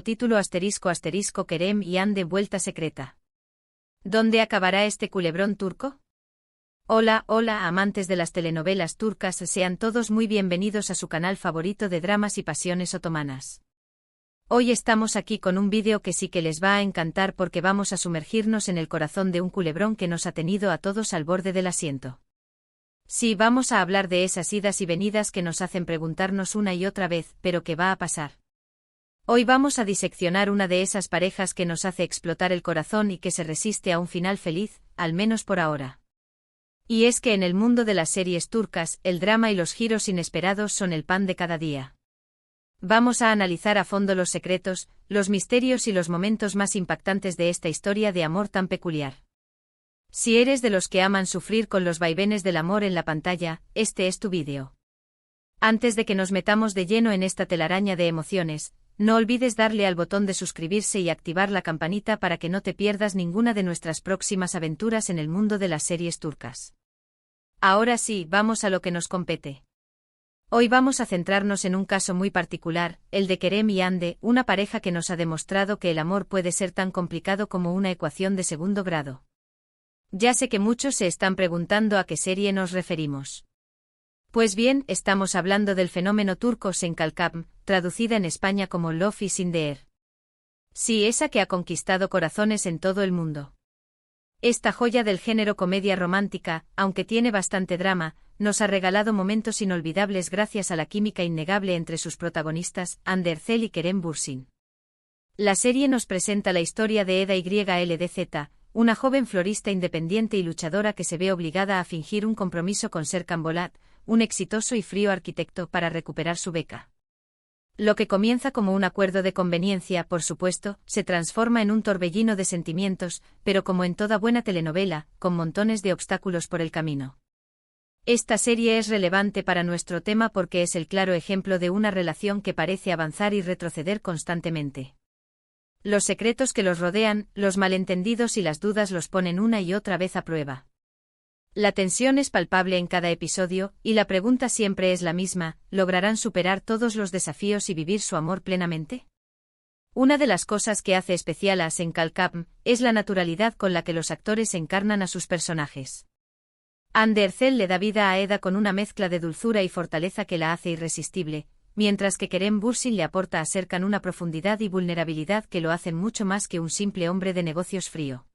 Título Kerem y Ande vuelta secreta. ¿Dónde acabará este culebrón turco? Hola, amantes de las telenovelas turcas, sean todos muy bienvenidos a su canal favorito de dramas y pasiones otomanas. Hoy estamos aquí con un vídeo que sí que les va a encantar porque vamos a sumergirnos en el corazón de un culebrón que nos ha tenido a todos al borde del asiento. Sí, vamos a hablar de esas idas y venidas que nos hacen preguntarnos una y otra vez, ¿pero qué va a pasar? Hoy vamos a diseccionar una de esas parejas que nos hace explotar el corazón y que se resiste a un final feliz, al menos por ahora. Y es que en el mundo de las series turcas, el drama y los giros inesperados son el pan de cada día. Vamos a analizar a fondo los secretos, los misterios y los momentos más impactantes de esta historia de amor tan peculiar. Si eres de los que aman sufrir con los vaivenes del amor en la pantalla, este es tu vídeo. Antes de que nos metamos de lleno en esta telaraña de emociones, no olvides darle al botón de suscribirse y activar la campanita para que no te pierdas ninguna de nuestras próximas aventuras en el mundo de las series turcas. Ahora sí, vamos a lo que nos compete. Hoy vamos a centrarnos en un caso muy particular, el de Kerem y Ande, una pareja que nos ha demostrado que el amor puede ser tan complicado como una ecuación de segundo grado. Ya sé que muchos se están preguntando a qué serie nos referimos. Pues bien, estamos hablando del fenómeno turco Senkalkam, traducida en España como Love is in the air. Sí, esa que ha conquistado corazones en todo el mundo. Esta joya del género comedia romántica, aunque tiene bastante drama, nos ha regalado momentos inolvidables gracias a la química innegable entre sus protagonistas, Hande Erçel y Kerem Bürsin. La serie nos presenta la historia de Eda YLDZ, una joven florista independiente y luchadora que se ve obligada a fingir un compromiso con Serkan Bolat, un exitoso y frío arquitecto, para recuperar su beca. Lo que comienza como un acuerdo de conveniencia, por supuesto, se transforma en un torbellino de sentimientos, pero como en toda buena telenovela, con montones de obstáculos por el camino. Esta serie es relevante para nuestro tema porque es el claro ejemplo de una relación que parece avanzar y retroceder constantemente. Los secretos que los rodean, los malentendidos y las dudas los ponen una y otra vez a prueba. La tensión es palpable en cada episodio, y la pregunta siempre es la misma: ¿lograrán superar todos los desafíos y vivir su amor plenamente? Una de las cosas que hace especial a Senkalkam es la naturalidad con la que los actores encarnan a sus personajes. Hande Erçel le da vida a Eda con una mezcla de dulzura y fortaleza que la hace irresistible, mientras que Kerem Bürsin le aporta a Serkan una profundidad y vulnerabilidad que lo hacen mucho más que un simple hombre de negocios frío.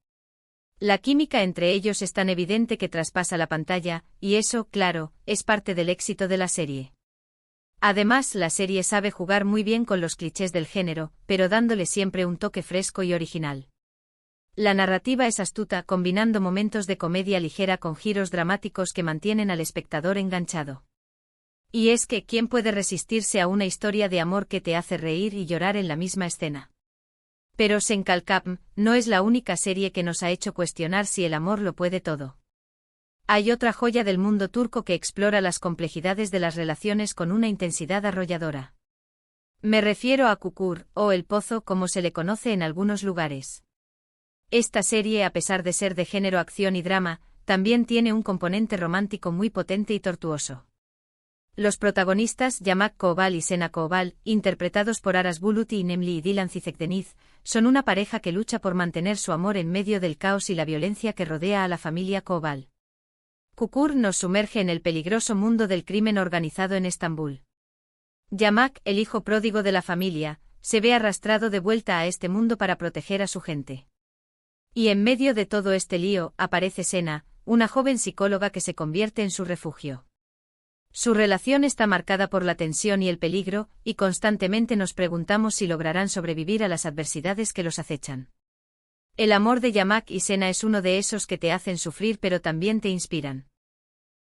La química entre ellos es tan evidente que traspasa la pantalla, y eso, claro, es parte del éxito de la serie. Además, la serie sabe jugar muy bien con los clichés del género, pero dándole siempre un toque fresco y original. La narrativa es astuta, combinando momentos de comedia ligera con giros dramáticos que mantienen al espectador enganchado. Y es que, ¿quién puede resistirse a una historia de amor que te hace reír y llorar en la misma escena? Pero Senkalkam no es la única serie que nos ha hecho cuestionar si el amor lo puede todo. Hay otra joya del mundo turco que explora las complejidades de las relaciones con una intensidad arrolladora. Me refiero a Çukur, o El Pozo como se le conoce en algunos lugares. Esta serie, a pesar de ser de género acción y drama, también tiene un componente romántico muy potente y tortuoso. Los protagonistas, Yamak Koval y Sena Koval, interpretados por Aras Bulut y Nemli y Dilan Cizekdeniz, son una pareja que lucha por mantener su amor en medio del caos y la violencia que rodea a la familia Koval. Çukur nos sumerge en el peligroso mundo del crimen organizado en Estambul. Yamak, el hijo pródigo de la familia, se ve arrastrado de vuelta a este mundo para proteger a su gente. Y en medio de todo este lío, aparece Sena, una joven psicóloga que se convierte en su refugio. Su relación está marcada por la tensión y el peligro, y constantemente nos preguntamos si lograrán sobrevivir a las adversidades que los acechan. El amor de Yamak y Sena es uno de esos que te hacen sufrir pero también te inspiran.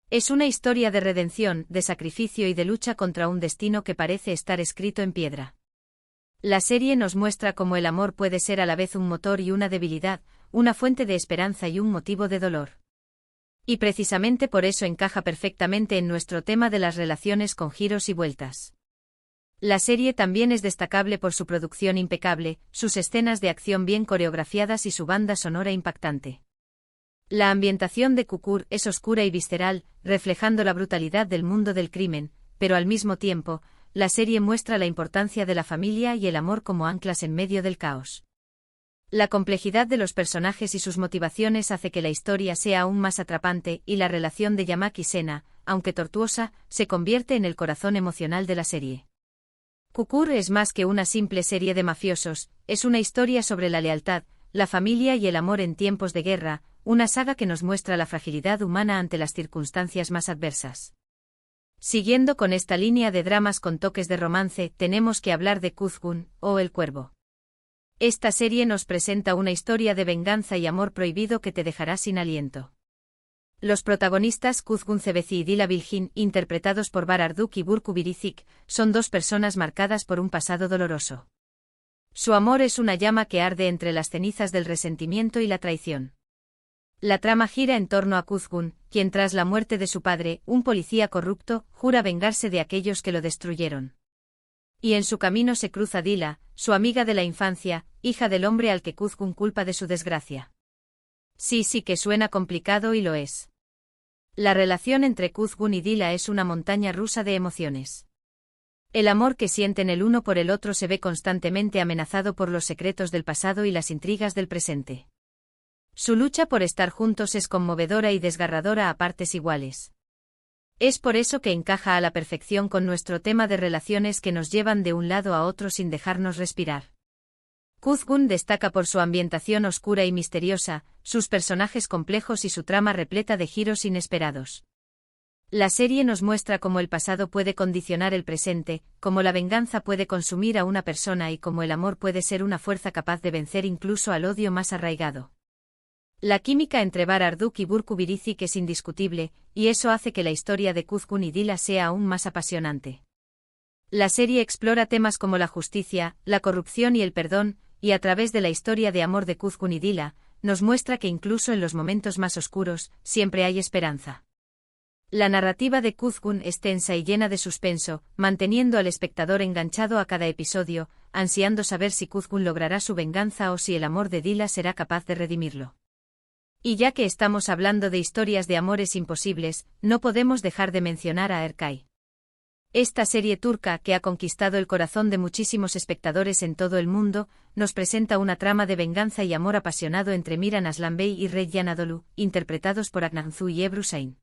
Es una historia de redención, de sacrificio y de lucha contra un destino que parece estar escrito en piedra. La serie nos muestra cómo el amor puede ser a la vez un motor y una debilidad, una fuente de esperanza y un motivo de dolor. Y precisamente por eso encaja perfectamente en nuestro tema de las relaciones con giros y vueltas. La serie también es destacable por su producción impecable, sus escenas de acción bien coreografiadas y su banda sonora impactante. La ambientación de Çukur es oscura y visceral, reflejando la brutalidad del mundo del crimen, pero al mismo tiempo, la serie muestra la importancia de la familia y el amor como anclas en medio del caos. La complejidad de los personajes y sus motivaciones hace que la historia sea aún más atrapante y la relación de Yamak y Sena, aunque tortuosa, se convierte en el corazón emocional de la serie. Kukur es más que una simple serie de mafiosos, es una historia sobre la lealtad, la familia y el amor en tiempos de guerra, una saga que nos muestra la fragilidad humana ante las circunstancias más adversas. Siguiendo con esta línea de dramas con toques de romance, tenemos que hablar de Kuzgun, o El Cuervo. Esta serie nos presenta una historia de venganza y amor prohibido que te dejará sin aliento. Los protagonistas Kuzgun Cebeci y Dila Bilgin, interpretados por Bararduk y Burcu Birizik, son dos personas marcadas por un pasado doloroso. Su amor es una llama que arde entre las cenizas del resentimiento y la traición. La trama gira en torno a Kuzgun, quien tras la muerte de su padre, un policía corrupto, jura vengarse de aquellos que lo destruyeron. Y en su camino se cruza Dila, su amiga de la infancia, hija del hombre al que Kuzgun culpa de su desgracia. Sí que suena complicado y lo es. La relación entre Kuzgun y Dila es una montaña rusa de emociones. El amor que sienten el uno por el otro se ve constantemente amenazado por los secretos del pasado y las intrigas del presente. Su lucha por estar juntos es conmovedora y desgarradora a partes iguales. Es por eso que encaja a la perfección con nuestro tema de relaciones que nos llevan de un lado a otro sin dejarnos respirar. Kuzgun destaca por su ambientación oscura y misteriosa, sus personajes complejos y su trama repleta de giros inesperados. La serie nos muestra cómo el pasado puede condicionar el presente, cómo la venganza puede consumir a una persona y cómo el amor puede ser una fuerza capaz de vencer incluso al odio más arraigado. La química entre Bararduk y Burcu Birizik es indiscutible, y eso hace que la historia de Kuzgun y Dila sea aún más apasionante. La serie explora temas como la justicia, la corrupción y el perdón, y a través de la historia de amor de Kuzgun y Dila, nos muestra que incluso en los momentos más oscuros, siempre hay esperanza. La narrativa de Kuzgun es tensa y llena de suspenso, manteniendo al espectador enganchado a cada episodio, ansiando saber si Kuzgun logrará su venganza o si el amor de Dila será capaz de redimirlo. Y ya que estamos hablando de historias de amores imposibles, no podemos dejar de mencionar a Erkay. Esta serie turca, que ha conquistado el corazón de muchísimos espectadores en todo el mundo, nos presenta una trama de venganza y amor apasionado entre Miran Aslanbey y Rejyan Anadolu, interpretados por Aknanzu y Ebru Şahin.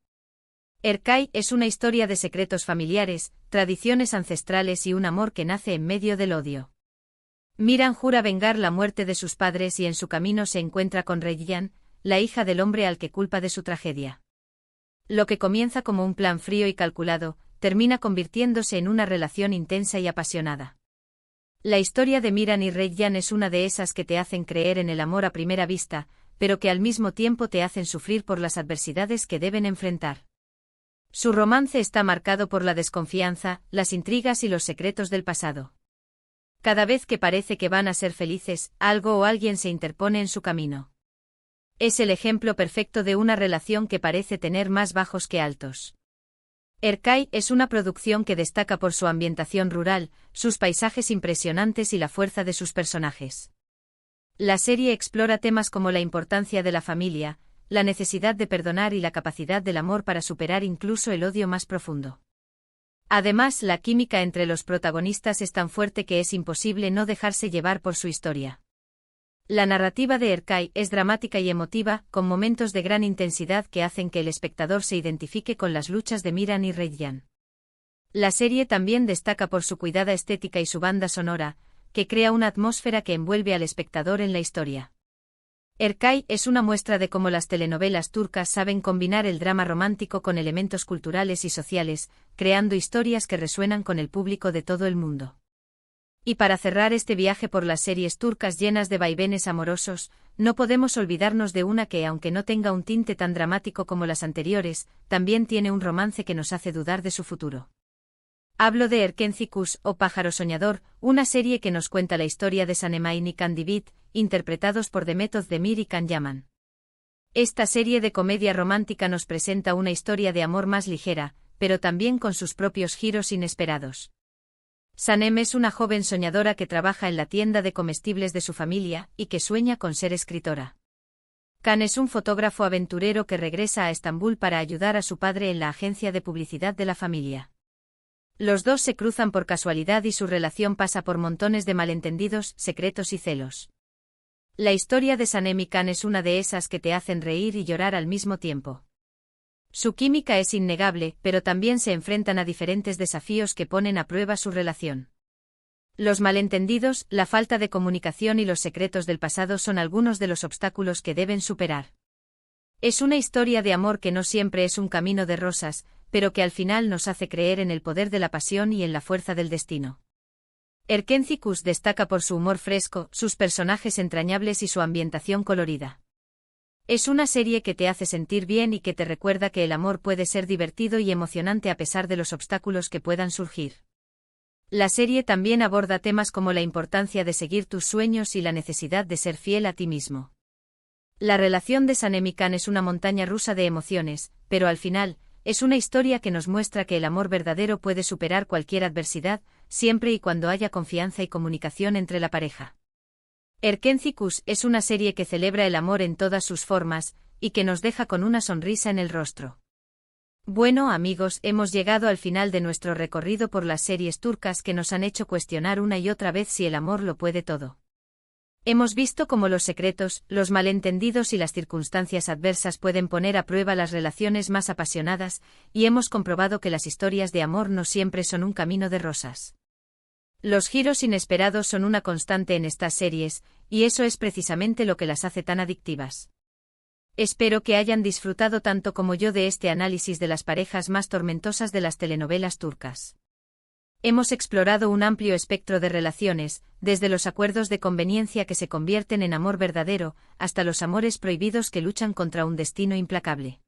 Erkay es una historia de secretos familiares, tradiciones ancestrales y un amor que nace en medio del odio. Miran jura vengar la muerte de sus padres y en su camino se encuentra con Rejyan, la hija del hombre al que culpa de su tragedia. Lo que comienza como un plan frío y calculado, termina convirtiéndose en una relación intensa y apasionada. La historia de Miran y Rejyan es una de esas que te hacen creer en el amor a primera vista, pero que al mismo tiempo te hacen sufrir por las adversidades que deben enfrentar. Su romance está marcado por la desconfianza, las intrigas y los secretos del pasado. Cada vez que parece que van a ser felices, algo o alguien se interpone en su camino. Es el ejemplo perfecto de una relación que parece tener más bajos que altos. Erkay es una producción que destaca por su ambientación rural, sus paisajes impresionantes y la fuerza de sus personajes. La serie explora temas como la importancia de la familia, la necesidad de perdonar y la capacidad del amor para superar incluso el odio más profundo. Además, la química entre los protagonistas es tan fuerte que es imposible no dejarse llevar por su historia. La narrativa de Erkay es dramática y emotiva, con momentos de gran intensidad que hacen que el espectador se identifique con las luchas de Miran y Rejyan. La serie también destaca por su cuidada estética y su banda sonora, que crea una atmósfera que envuelve al espectador en la historia. Erkay es una muestra de cómo las telenovelas turcas saben combinar el drama romántico con elementos culturales y sociales, creando historias que resuenan con el público de todo el mundo. Y para cerrar este viaje por las series turcas llenas de vaivenes amorosos, no podemos olvidarnos de una que, aunque no tenga un tinte tan dramático como las anteriores, también tiene un romance que nos hace dudar de su futuro. Hablo de Erkenci Kuş, o Pájaro Soñador, una serie que nos cuenta la historia de Sanemay y Kandibit, interpretados por Demet Özdemir y Can Yaman. Esta serie de comedia romántica nos presenta una historia de amor más ligera, pero también con sus propios giros inesperados. Sanem es una joven soñadora que trabaja en la tienda de comestibles de su familia y que sueña con ser escritora. Can es un fotógrafo aventurero que regresa a Estambul para ayudar a su padre en la agencia de publicidad de la familia. Los dos se cruzan por casualidad y su relación pasa por montones de malentendidos, secretos y celos. La historia de Sanemi-kan es una de esas que te hacen reír y llorar al mismo tiempo. Su química es innegable, pero también se enfrentan a diferentes desafíos que ponen a prueba su relación. Los malentendidos, la falta de comunicación y los secretos del pasado son algunos de los obstáculos que deben superar. Es una historia de amor que no siempre es un camino de rosas, pero que al final nos hace creer en el poder de la pasión y en la fuerza del destino. Erkenzicus destaca por su humor fresco, sus personajes entrañables y su ambientación colorida. Es una serie que te hace sentir bien y que te recuerda que el amor puede ser divertido y emocionante a pesar de los obstáculos que puedan surgir. La serie también aborda temas como la importancia de seguir tus sueños y la necesidad de ser fiel a ti mismo. La relación de Sanemi-kan es una montaña rusa de emociones, pero al final, es una historia que nos muestra que el amor verdadero puede superar cualquier adversidad, siempre y cuando haya confianza y comunicación entre la pareja. Erkenzicus es una serie que celebra el amor en todas sus formas, y que nos deja con una sonrisa en el rostro. Bueno amigos, hemos llegado al final de nuestro recorrido por las series turcas que nos han hecho cuestionar una y otra vez si el amor lo puede todo. Hemos visto cómo los secretos, los malentendidos y las circunstancias adversas pueden poner a prueba las relaciones más apasionadas, y hemos comprobado que las historias de amor no siempre son un camino de rosas. Los giros inesperados son una constante en estas series, y eso es precisamente lo que las hace tan adictivas. Espero que hayan disfrutado tanto como yo de este análisis de las parejas más tormentosas de las telenovelas turcas. Hemos explorado un amplio espectro de relaciones, desde los acuerdos de conveniencia que se convierten en amor verdadero, hasta los amores prohibidos que luchan contra un destino implacable.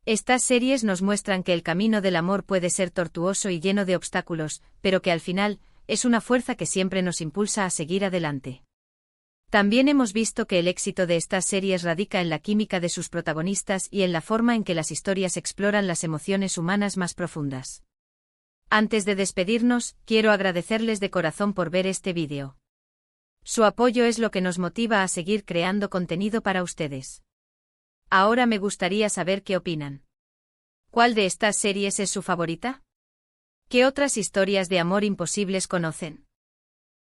Estas series nos muestran que el camino del amor puede ser tortuoso y lleno de obstáculos, pero que al final, es una fuerza que siempre nos impulsa a seguir adelante. También hemos visto que el éxito de estas series radica en la química de sus protagonistas y en la forma en que las historias exploran las emociones humanas más profundas. Antes de despedirnos, quiero agradecerles de corazón por ver este vídeo. Su apoyo es lo que nos motiva a seguir creando contenido para ustedes. Ahora me gustaría saber qué opinan. ¿Cuál de estas series es su favorita? ¿Qué otras historias de amor imposibles conocen?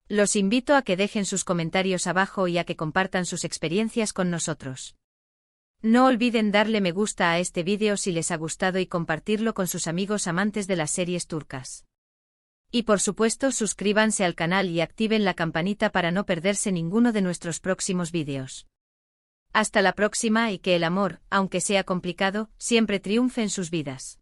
Los invito a que dejen sus comentarios abajo y a que compartan sus experiencias con nosotros. No olviden darle me gusta a este vídeo si les ha gustado y compartirlo con sus amigos amantes de las series turcas. Y por supuesto suscríbanse al canal y activen la campanita para no perderse ninguno de nuestros próximos vídeos. Hasta la próxima y que el amor, aunque sea complicado, siempre triunfe en sus vidas.